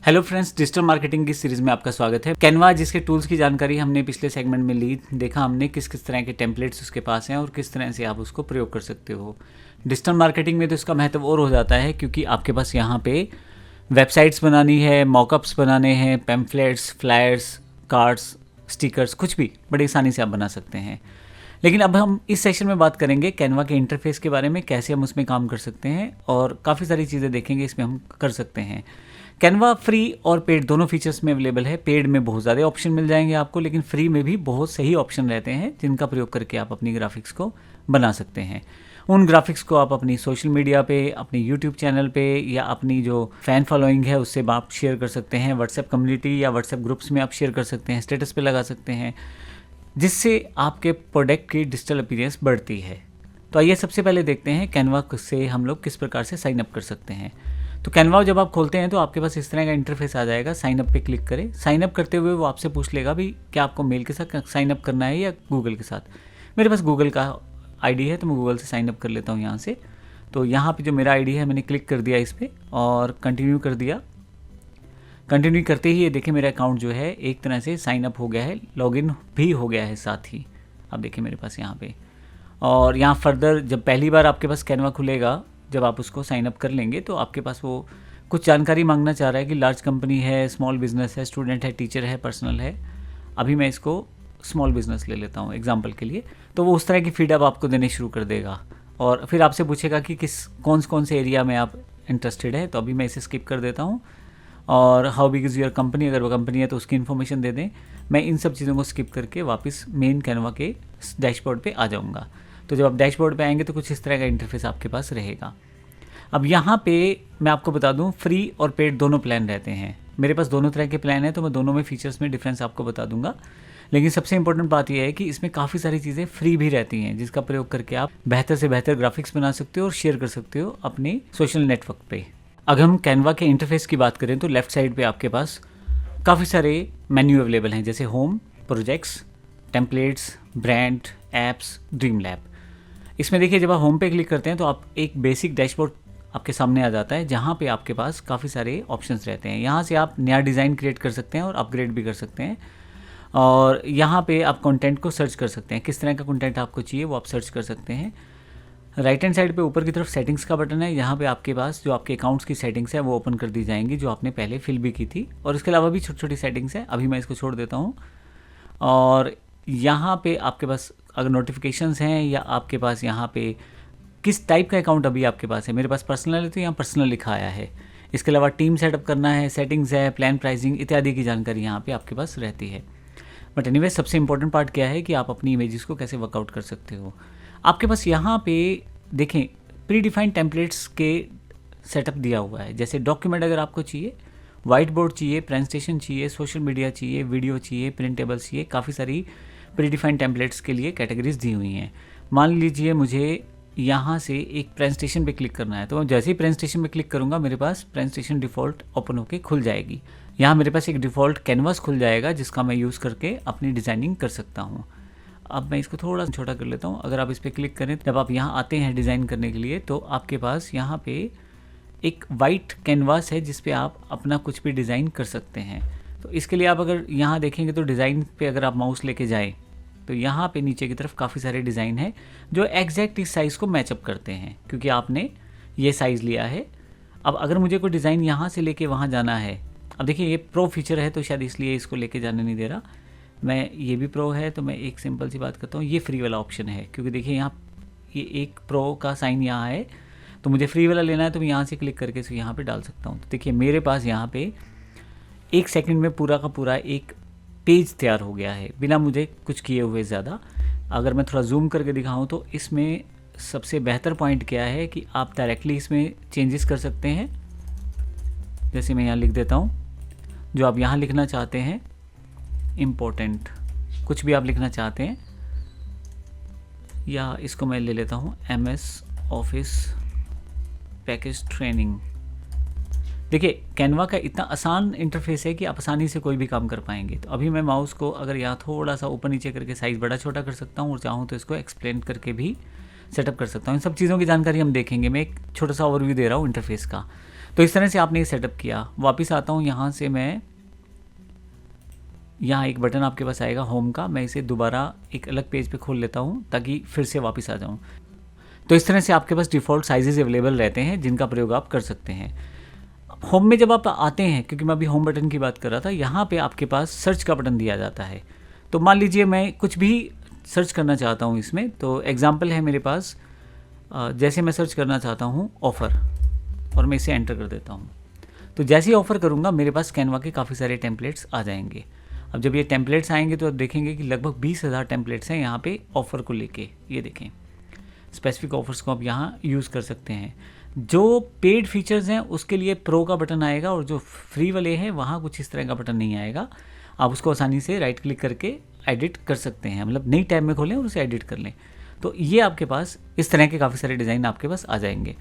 Hello friends, digital marketing की series में आपका स्वागत है। कैनवा जिसके टूल्स की जानकारी हमने पिछले सेगमेंट में ली, देखा हमने किस किस तरह के टेम्पलेट्स उसके पास हैं और किस तरह से आप उसको प्रयोग कर सकते हो। डिजिटल मार्केटिंग में तो इसका महत्व और हो जाता है क्योंकि आपके पास यहाँ पे वेबसाइट्स बनानी है, मॉकअप्स बनाने हैं, पैम्फलेट्स, फ्लायर्स, कार्ड्स, स्टिकर्स, कुछ भी बड़ी आसानी से आप बना सकते हैं। लेकिन अब हम इस सेशन में बात करेंगे कैनवा के इंटरफेस के बारे में, कैसे हम उसमें काम कर सकते हैं और काफ़ी सारी चीज़ें देखेंगे इसमें हम कर सकते हैं। कैनवा फ्री और पेड दोनों फीचर्स में अवेलेबल है। पेड में बहुत ज़्यादा ऑप्शन मिल जाएंगे आपको, लेकिन फ्री में भी बहुत सही ऑप्शन रहते हैं जिनका प्रयोग करके आप अपनी ग्राफिक्स को बना सकते हैं। उन ग्राफिक्स को आप अपनी सोशल मीडिया पे, अपनी यूट्यूब चैनल पे या अपनी जो फ़ैन फॉलोइंग है उससे आप शेयर कर सकते हैं। व्हाट्सएप कम्युनिटी या व्हाट्सएप ग्रुप्स में आप शेयर कर सकते हैं, स्टेटस पे लगा सकते हैं, जिससे आपके प्रोडक्ट की डिजिटल अपीयरेंस बढ़ती है। तो आइए सबसे पहले देखते हैं कैनवा से हम लोग किस प्रकार से साइन अप कर सकते हैं। तो कैनवा जब आप खोलते हैं तो आपके पास इस तरह का इंटरफेस आ जाएगा। साइन अप पे क्लिक करें। साइन अप करते हुए वो आपसे पूछ लेगा भी क्या आपको मेल के साथ साइन अप करना है या गूगल के साथ। मेरे पास गूगल का आईडी है तो मैं गूगल से साइन अप कर लेता हूँ यहाँ से। तो यहाँ पे जो मेरा आईडी है मैंने क्लिक कर दिया इस पर और कंटिन्यू कर दिया। कंटिन्यू करते ही ये देखिए मेरा अकाउंट जो है एक तरह से साइन अप हो गया है, लॉगिन भी हो गया है साथ ही। अब देखिए मेरे पास यहाँ पे, और यहाँ फर्दर जब पहली बार आपके पास कैनवा खुलेगा, जब आप उसको साइन अप कर लेंगे तो आपके पास वो कुछ जानकारी मांगना चाह रहा है कि लार्ज कंपनी है, स्मॉल बिजनेस है, स्टूडेंट है, टीचर है, पर्सनल है। अभी मैं इसको स्मॉल बिजनेस ले लेता हूँ एग्जाम्पल के लिए। तो वो उस तरह की फीड अब आपको देने शुरू कर देगा और फिर आपसे पूछेगा कि कौन से एरिया में आप इंटरेस्टेड है। तो अभी मैं इसे स्किप कर देता हूँ। और how big is your company, अगर वो कंपनी है तो उसकी इन्फॉर्मेशन दे दें। मैं इन सब चीज़ों को स्किप करके वापस मेन कैनवा के डैशबोर्ड पे आ जाऊँगा। तो जब आप डैशबोर्ड पे आएंगे तो कुछ इस तरह का इंटरफेस आपके पास रहेगा। अब यहाँ पे मैं आपको बता दूँ, फ्री और पेड दोनों प्लान रहते हैं। मेरे पास दोनों तरह के प्लान हैं तो मैं दोनों में फीचर्स में डिफरेंस आपको बता दूंगा। लेकिन सबसे इंपॉर्टेंट बात यह है कि इसमें काफ़ी सारी चीज़ें फ्री भी रहती हैं जिसका प्रयोग करके आप बेहतर से बेहतर ग्राफिक्स बना सकते हो और शेयर कर सकते हो अपने सोशल नेटवर्क पे। अगर हम कैनवा के इंटरफेस की बात करें तो लेफ्ट साइड पे आपके पास काफ़ी सारे मेन्यू अवेलेबल हैं, जैसे home, projects, templates, brand, apps, dream lab. इसमें देखिए जब आप होम पे क्लिक करते हैं तो आप एक बेसिक डैशबोर्ड आपके सामने आ जाता है जहाँ पे आपके पास काफ़ी सारे ऑप्शंस रहते हैं। यहाँ से आप नया डिज़ाइन क्रिएट कर सकते हैं और अपग्रेड भी कर सकते हैं। और यहाँ पे आप कंटेंट को सर्च कर सकते हैं, किस तरह का कंटेंट आपको चाहिए वो आप सर्च कर सकते हैं। राइट हैंड साइड पे ऊपर की तरफ सेटिंग्स का बटन है। यहाँ पे आपके पास जो आपके अकाउंट्स की सेटिंग्स है वो ओपन कर दी जाएंगी, जो आपने पहले फिल भी की थी। और इसके अलावा भी छोटी छोटी सेटिंग्स है, अभी मैं इसको छोड़ देता हूँ। और यहाँ पे आपके पास अगर नोटिफिकेशंस हैं या आपके पास यहाँ पे किस टाइप का अकाउंट अभी आपके पास है, मेरे पास पर्सनल है तो यहाँ पर्सनल लिखा आया है। इसके अलावा टीम सेटअप करना है, सेटिंग्स है, प्लान प्राइसिंग इत्यादि की जानकारी यहाँ पे आपके पास रहती है। बट एनीवे सबसे इंपॉर्टेंट पार्ट क्या है कि आप अपनी इमेजेस को कैसे वर्कआउट कर सकते हो। आपके पास यहाँ पे देखें प्री डिफाइंड टेम्पलेट्स के सेटअप दिया हुआ है। जैसे डॉक्यूमेंट अगर आपको चाहिए, वाइट बोर्ड चाहिए, प्रेजेंटेशन चाहिए, सोशल मीडिया चाहिए, वीडियो चाहिए, प्रिंटेबल्स चाहिए, काफ़ी सारी प्री डिफाइंड टेम्पलेट्स के लिए कैटेगरीज दी हुई हैं। मान लीजिए मुझे यहाँ से एक प्रेजेंटेशन पे क्लिक करना है, तो जैसे ही प्रेजेंटेशन पे क्लिक करूँगा मेरे पास प्रेजेंटेशन डिफ़ॉल्ट ओपन होकर खुल जाएगी। यहाँ मेरे पास एक डिफ़ॉल्ट कैनवास खुल जाएगा जिसका मैं यूज़ करके अपनी डिज़ाइनिंग कर सकता हूँ। अब मैं इसको थोड़ा छोटा कर लेता हूँ। अगर आप इस पर क्लिक करें, जब आप यहाँ आते हैं डिज़ाइन करने के लिए, तो आपके पास यहाँ पे एक वाइट कैनवास है जिस पे आप अपना कुछ भी डिज़ाइन कर सकते हैं। तो इसके लिए आप अगर यहाँ देखेंगे तो डिज़ाइन पे अगर आप माउस लेके जाएँ तो यहाँ पे नीचे की तरफ काफ़ी सारे डिज़ाइन हैं जो एग्जैक्ट इस साइज़ को मैचअप करते हैं, क्योंकि आपने ये साइज़ लिया है। अब अगर मुझे कोई डिज़ाइन यहाँ से लेके वहाँ जाना है, अब देखिए ये प्रो फीचर है तो शायद इसलिए इसको लेके जाने नहीं दे रहा। मैं ये भी प्रो है तो मैं एक सिंपल सी बात करता हूँ, ये फ्री वाला ऑप्शन है, क्योंकि देखिए यहाँ ये एक प्रो का साइन यहाँ है तो मुझे फ्री वाला लेना है तो मैं यहाँ से क्लिक करके इसको यहाँ पे डाल सकता हूँ। तो देखिए मेरे पास यहाँ पे 1 सेकंड में पूरा का पूरा एक पेज तैयार हो गया है बिना मुझे कुछ किए हुए ज़्यादा। अगर मैं थोड़ा जूम करके दिखाऊँ तो इसमें सबसे बेहतर पॉइंट क्या है कि आप डायरेक्टली इसमें चेंजेस कर सकते हैं। जैसे मैं यहाँ लिख देता हूँ जो आप यहाँ लिखना चाहते हैं, इम्पोर्टेंट कुछ भी आप लिखना चाहते हैं, या इसको मैं ले लेता हूँ MS ऑफिस पैकेज ट्रेनिंग। देखिए कैनवा का इतना आसान इंटरफेस है कि आप आसानी से कोई भी काम कर पाएंगे। तो अभी मैं माउस को अगर यहाँ थोड़ा सा ऊपर नीचे करके साइज़ बड़ा छोटा कर सकता हूँ और चाहूँ तो इसको एक्सप्लेन करके भी सेटअप कर सकता हूँ। इन सब चीज़ों की जानकारी हम देखेंगे। मैं एक छोटा सा ओवरव्यू दे रहा हूँ इंटरफेस का। तो इस तरह से आपने ये सेटअप किया। वापस आता हूँ यहाँ से, मैं यहाँ एक बटन आपके पास आएगा होम का, मैं इसे दोबारा एक अलग पेज पे खोल लेता हूँ ताकि फिर से वापस आ जाऊँ। तो इस तरह से आपके पास डिफ़ॉल्ट साइजेस अवेलेबल रहते हैं जिनका प्रयोग आप कर सकते हैं। होम में जब आप आते हैं, क्योंकि मैं अभी होम बटन की बात कर रहा था, यहाँ पे आपके पास सर्च का बटन दिया जाता है। तो मान लीजिए मैं कुछ भी सर्च करना चाहता हूँ इसमें, तो एग्जांपल है मेरे पास, जैसे मैं सर्च करना चाहता हूँ ऑफ़र, और मैं इसे एंटर कर देता हूँ। तो जैसे ही ऑफ़र करूँगा मेरे पास कैनवा के काफ़ी सारे टेम्पलेट्स आ जाएंगे। अब जब ये टेम्पलेट्स आएंगे तो आप देखेंगे कि लगभग 20,000 टेम्पलेट्स हैं यहाँ पे ऑफ़र को लेके। ये देखें, स्पेसिफिक ऑफर्स को आप यहाँ यूज़ कर सकते हैं। जो पेड फीचर्स हैं उसके लिए प्रो का बटन आएगा, और जो फ्री वाले हैं वहाँ कुछ इस तरह का बटन नहीं आएगा। आप उसको आसानी से राइट क्लिक करके एडिट कर सकते हैं, मतलब नई टैब में खोलें और उसे एडिट कर लें। तो ये आपके पास इस तरह के काफ़ी सारे डिज़ाइन आपके पास आ जाएंगे।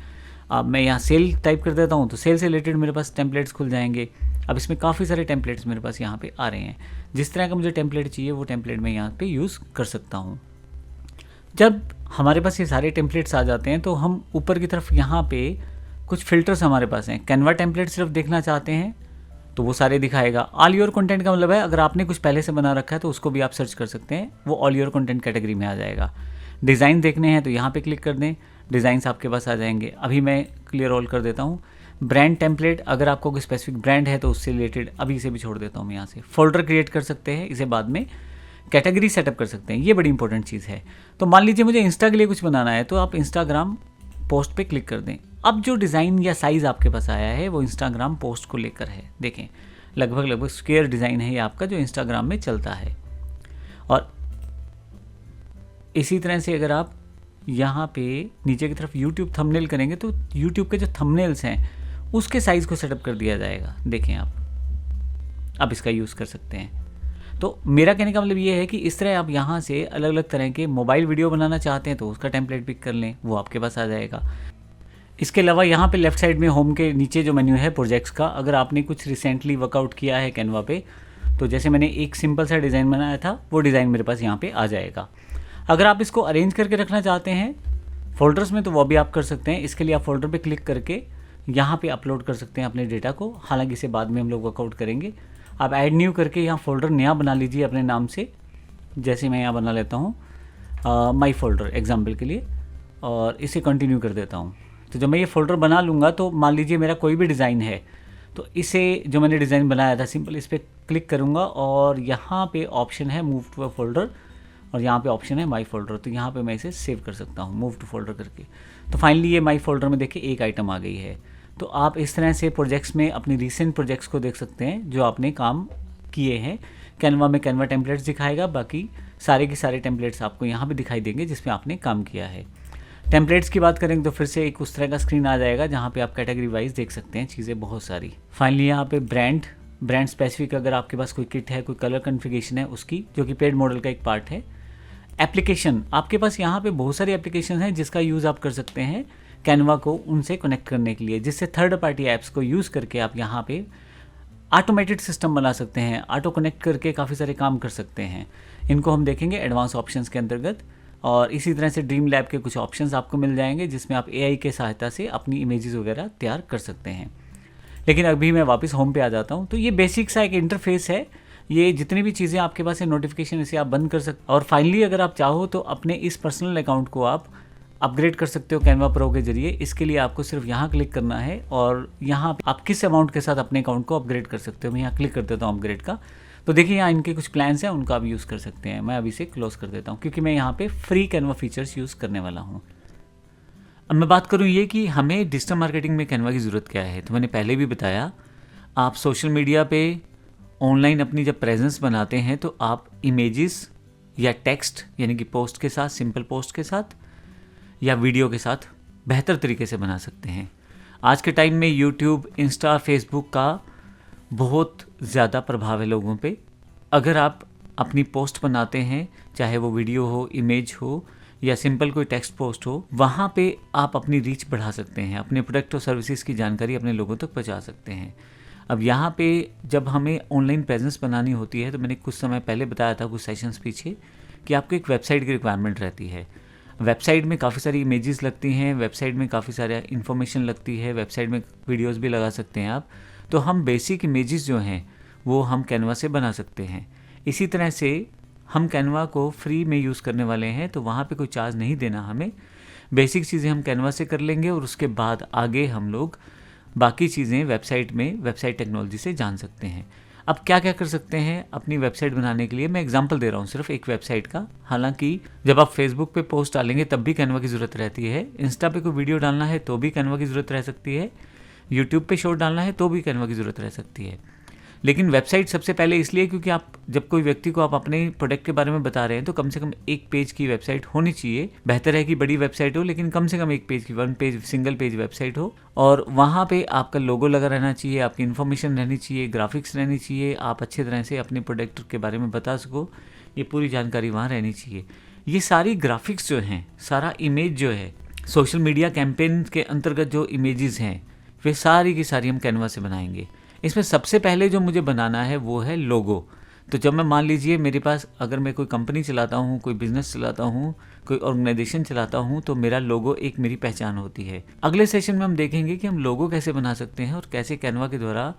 अब मैं यहाँ सेल टाइप कर देता हूँ तो सेल से रिलेटेड मेरे पास टेम्पलेट्स खुल जाएंगे। अब इसमें काफ़ी सारे टेम्पलेट्स मेरे पास यहाँ पे आ रहे हैं। जिस तरह का मुझे टेम्पलेट चाहिए वो टेम्पलेट मैं यहाँ पे यूज़ कर सकता हूँ। जब हमारे पास ये सारे टेम्पलेट्स आ जाते हैं तो हम ऊपर की तरफ यहाँ पे कुछ फ़िल्टर्स हमारे पास हैं। कैनवा टेम्पलेट सिर्फ देखना चाहते हैं तो वो सारे दिखाएगा। ऑल योर कंटेंट का मतलब है अगर आपने कुछ पहले से बना रखा है तो उसको भी आप सर्च कर सकते हैं, वो ऑल योर कंटेंट कैटेगरी में आ जाएगा। डिज़ाइन देखने हैं तो यहाँ पे क्लिक कर दें, डिज़ाइंस आपके पास आ जाएंगे। अभी मैं क्लियर ऑल कर देता हूँ। ब्रांड टेम्पलेट, अगर आपको कोई स्पेसिफिक ब्रांड है तो उससे रिलेटेड अभी इसे भी छोड़ देता हूँ मैं यहाँ से। फोल्डर क्रिएट कर सकते हैं, इसे बाद में कैटेगरी सेटअप कर सकते हैं, ये बड़ी इंपॉर्टेंट चीज़ है। तो मान लीजिए मुझे इंस्टा के लिए कुछ बनाना है तो आप इंस्टाग्राम पोस्ट पे क्लिक कर दें। अब जो डिज़ाइन या साइज़ आपके पास आया है वो इंस्टाग्राम पोस्ट को लेकर है। देखें, लगभग स्क्वायर डिज़ाइन है ये आपका, जो इंस्टाग्राम में चलता है। और इसी तरह से अगर आप यहाँ पे नीचे की तरफ यूट्यूब थंबनेल करेंगे तो यूट्यूब के जो थंबनेल्स हैं उसके साइज़ को सेटअप कर दिया जाएगा। देखें, आप इसका यूज़ कर सकते हैं। तो मेरा कहने का मतलब ये है कि इस तरह आप यहाँ से अलग अलग तरह के मोबाइल वीडियो बनाना चाहते हैं तो उसका टेम्पलेट पिक कर लें, वो आपके पास आ जाएगा। इसके अलावा यहाँ पे लेफ्ट साइड में होम के नीचे जो मेन्यू है प्रोजेक्ट्स का, अगर आपने कुछ रिसेंटली वर्कआउट किया है कैनवा पे, तो जैसे मैंने एक सिंपल सा डिज़ाइन बनाया था वो डिज़ाइन मेरे पास यहाँ पे आ जाएगा। अगर आप इसको अरेंज करके रखना चाहते हैं फोल्डर्स में तो वो भी आप कर सकते हैं। इसके लिए आप फोल्डर पे क्लिक करके यहाँ पे अपलोड कर सकते हैं अपने डेटा को, हालांकि इसे बाद में हम लोग वर्कआउट करेंगे। आप ऐड न्यू करके यहाँ फोल्डर नया बना लीजिए अपने नाम से, जैसे मैं यहाँ बना लेता हूँ माई फोल्डर एग्जाम्पल के लिए, और इसे कंटिन्यू कर देता हूँ। तो जब मैं ये फ़ोल्डर बना लूँगा तो मान लीजिए मेरा कोई भी डिज़ाइन है तो इसे जो मैंने डिज़ाइन बनाया था सिंपल इस पर क्लिक करूँगा और यहाँ पे ऑप्शन है मूव टू अ फोल्डर और यहाँ पे ऑप्शन है माई फोल्डर, तो यहाँ पे मैं इसे सेव कर सकता हूँ मूव टू फोल्डर करके। तो फाइनली ये माई फोल्डर में देखिए एक आइटम आ गई है। तो आप इस तरह से प्रोजेक्ट्स में अपनी रीसेंट प्रोजेक्ट्स को देख सकते हैं जो आपने काम किए हैं। कैनवा में कैनवा टेम्पलेट्स दिखाएगा, बाकी सारे के सारे टेम्पलेट्स आपको यहाँ पे दिखाई देंगे जिसमें आपने काम किया है। टेम्पलेट्स की बात करेंगे तो फिर से एक उस तरह का स्क्रीन आ जाएगा जहाँ पे आप कैटेगरी वाइज देख सकते हैं चीज़ें बहुत सारी। फाइनली यहाँ पे ब्रांड स्पेसिफिक अगर आपके पास कोई किट है, कोई कलर कन्फिगरेशन है उसकी, जो कि पेड मॉडल का एक पार्ट है। एप्लीकेशन, आपके पास यहाँ पे बहुत सारी एप्लीकेशन हैं जिसका यूज़ आप कर सकते हैं कैनवा को उनसे कनेक्ट करने के लिए, जिससे थर्ड पार्टी ऐप्स को यूज़ करके आप यहाँ पे ऑटोमेटेड सिस्टम बना सकते हैं, ऑटो कनेक्ट करके काफ़ी सारे काम कर सकते हैं। इनको हम देखेंगे एडवांस ऑप्शंस के अंतर्गत। और इसी तरह से ड्रीम लैब के कुछ ऑप्शंस आपको मिल जाएंगे जिसमें आप एआई के सहायता से अपनी इमेजेस वगैरह तैयार कर सकते हैं। लेकिन अभी मैं वापस होम पे आ जाता हूँ। तो ये बेसिक सा एक इंटरफेस है, ये जितनी भी चीज़ें आपके पास है नोटिफिकेशन इसे आप बंद कर सकते। और फाइनली अगर आप चाहो तो अपने इस पर्सनल अकाउंट को आप अपग्रेड कर सकते हो कैनवा प्रो के जरिए। इसके लिए आपको सिर्फ यहाँ क्लिक करना है और यहाँ आप किस अमाउंट के साथ अपने अकाउंट को अपग्रेड कर सकते हो। मैं यहाँ क्लिक कर देता हूँ अपग्रेड का। तो देखिए यहाँ इनके कुछ प्लान्स हैं, उनको आप यूज़ कर सकते हैं। मैं अभी से क्लोज कर देता हूँ क्योंकि मैं यहाँ पे फ्री कैनवा फीचर्स यूज़ करने वाला हूँ। अब मैं बात करूँ ये कि हमें डिजिटल मार्केटिंग में कैनवा की ज़रूरत क्या है। तो मैंने पहले भी बताया, आप सोशल मीडिया पे ऑनलाइन अपनी जब प्रेजेंस बनाते हैं तो आप इमेजेस या टेक्स्ट यानी कि पोस्ट के साथ, सिंपल पोस्ट के साथ या वीडियो के साथ बेहतर तरीके से बना सकते हैं। आज के टाइम में यूट्यूब, इंस्टा, फेसबुक का बहुत ज़्यादा प्रभाव है लोगों पे। अगर आप अपनी पोस्ट बनाते हैं, चाहे वो वीडियो हो, इमेज हो या सिंपल कोई टेक्स्ट पोस्ट हो, वहाँ पे आप अपनी रीच बढ़ा सकते हैं, अपने प्रोडक्ट और सर्विसेज की जानकारी अपने लोगों तक पहुँचा सकते हैं। अब यहाँ पे जब हमें ऑनलाइन प्रेजेंस बनानी होती है तो मैंने कुछ समय पहले बताया था कुछ सेशंस पीछे कि आपको एक वेबसाइट की रिक्वायरमेंट रहती है। वेबसाइट में काफ़ी सारी इमेजेस लगती हैं, वेबसाइट में काफ़ी सारा इन्फॉर्मेशन लगती है, वेबसाइट में वीडियोस भी लगा सकते हैं आप। तो हम बेसिक इमेजेस जो हैं वो हम कैनवा से बना सकते हैं। इसी तरह से हम कैनवा को फ्री में यूज़ करने वाले हैं, तो वहाँ पे कोई चार्ज नहीं देना हमें। बेसिक चीज़ें हम कैनवा से कर लेंगे और उसके बाद आगे हम लोग बाकी चीज़ें वेबसाइट टेक्नोलॉजी से जान सकते हैं। अब क्या क्या कर सकते हैं अपनी वेबसाइट बनाने के लिए, मैं एग्जांपल दे रहा हूँ सिर्फ एक वेबसाइट का। हालांकि जब आप फेसबुक पे पोस्ट डालेंगे तब भी कैनवा की ज़रूरत रहती है, इंस्टा पे कोई वीडियो डालना है तो भी कैनवा की ज़रूरत रह सकती है, यूट्यूब पे शॉर्ट डालना है तो भी कैनवा की ज़रूरत रह सकती है। लेकिन वेबसाइट सबसे पहले इसलिए क्योंकि आप जब कोई व्यक्ति को आप अपने प्रोडक्ट के बारे में बता रहे हैं तो कम से कम एक पेज की वेबसाइट होनी चाहिए। बेहतर है कि बड़ी वेबसाइट हो, लेकिन कम से कम एक पेज की, 1 पेज सिंगल पेज वेबसाइट हो, और वहाँ पे आपका लोगो लगा रहना चाहिए, आपकी इन्फॉर्मेशन रहनी चाहिए, ग्राफिक्स रहनी चाहिए, आप अच्छे तरह से अपने प्रोडक्ट के बारे में बता सको, ये पूरी जानकारी वहाँ रहनी चाहिए। ये सारी ग्राफिक्स जो हैं, सारा इमेज जो है, सोशल मीडिया कैंपेन के अंतर्गत जो इमेजेस हैं वे सारी की सारी हम कैनवा से बनाएंगे। इसमें सबसे पहले जो मुझे बनाना है वो है लोगो। तो जब मैं मान लीजिए मेरे पास, अगर मैं कोई कंपनी चलाता हूँ, कोई बिजनेस चलाता हूँ, कोई ऑर्गेनाइजेशन चलाता हूँ, तो मेरा लोगो एक मेरी पहचान होती है। अगले सेशन में हम देखेंगे कि हम लोगो कैसे बना सकते हैं और कैसे कैनवा के द्वारा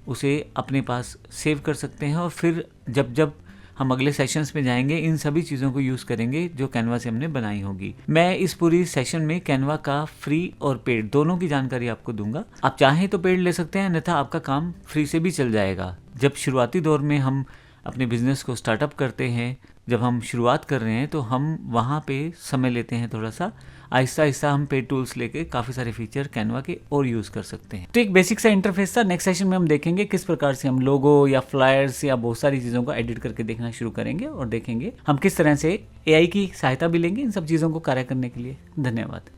उसे अपने पास सेव कर सकते हैं, और फिर जब जब हम अगले सेशंस में जाएंगे इन सभी चीज़ों को यूज़ करेंगे जो कैनवा से हमने बनाई होगी। मैं इस पूरी सेशन में कैनवा का फ्री और पेड दोनों की जानकारी आपको दूंगा। आप चाहें तो पेड ले सकते हैं, अन्यथा आपका काम फ्री से भी चल जाएगा। जब शुरुआती दौर में हम अपने बिजनेस को स्टार्टअप करते हैं, जब हम शुरुआत कर रहे हैं, तो हम वहाँ पे समय लेते हैं, थोड़ा सा आहिस्ता आहिस्ता हम पेड टूल्स लेके काफ़ी सारे फीचर कैनवा के और यूज़ कर सकते हैं। तो एक बेसिक सा इंटरफेस था। नेक्स्ट सेशन में हम देखेंगे किस प्रकार से हम लोगो या फ्लायर्स या बहुत सारी चीज़ों को एडिट करके देखना शुरू करेंगे, और देखेंगे हम किस तरह से AI की सहायता भी लेंगे इन सब चीज़ों को कार्य करने के लिए। धन्यवाद।